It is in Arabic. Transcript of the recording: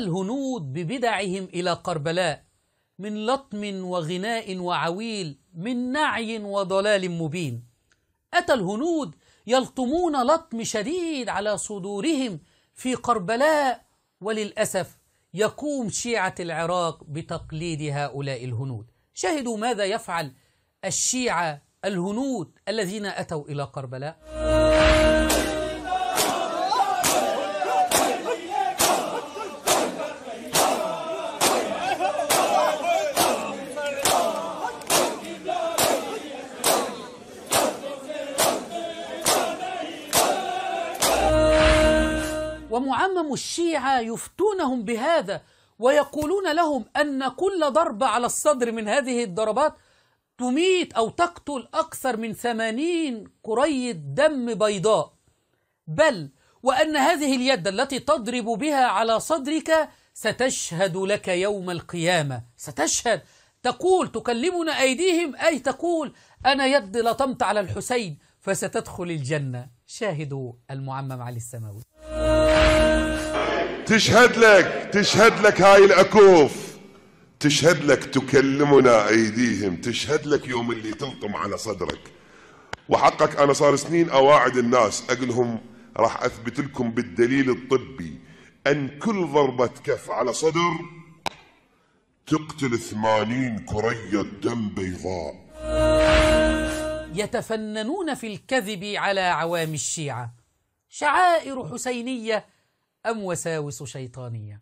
الهنود ببدعهم إلى كربلاء من لطم وغناء وعويل، من نعي وضلال مبين. أتى الهنود يلطمون لطم شديد على صدورهم في كربلاء، وللأسف يقوم شيعة العراق بتقليد هؤلاء الهنود. شاهدوا ماذا يفعل الشيعة الهنود الذين أتوا إلى كربلاء. ومعمم الشيعة يفتونهم بهذا ويقولون لهم أن كل ضربة على الصدر من هذه الضربات تميت أو تقتل أكثر من 80 كرية دم بيضاء، بل وأن هذه اليد التي تضرب بها على صدرك ستشهد لك يوم القيامة. ستشهد، تقول تكلمنا أيديهم، أي تقول أنا يد لطمت على الحسين فستدخل الجنة. شاهدوا المعمم علي السماوي. تشهد لك هاي الأكوف، تشهد لك تكلمنا أيديهم، تشهد لك يوم اللي تلطم على صدرك. وحقك أنا صار سنين أواعد الناس أقولهم راح أثبت لكم بالدليل الطبي أن كل ضربة كف على صدر تقتل 80 كرية دم بيضاء. يتفننون في الكذب على عوام الشيعة. شعائر حسينية أم وساوس شيطانية؟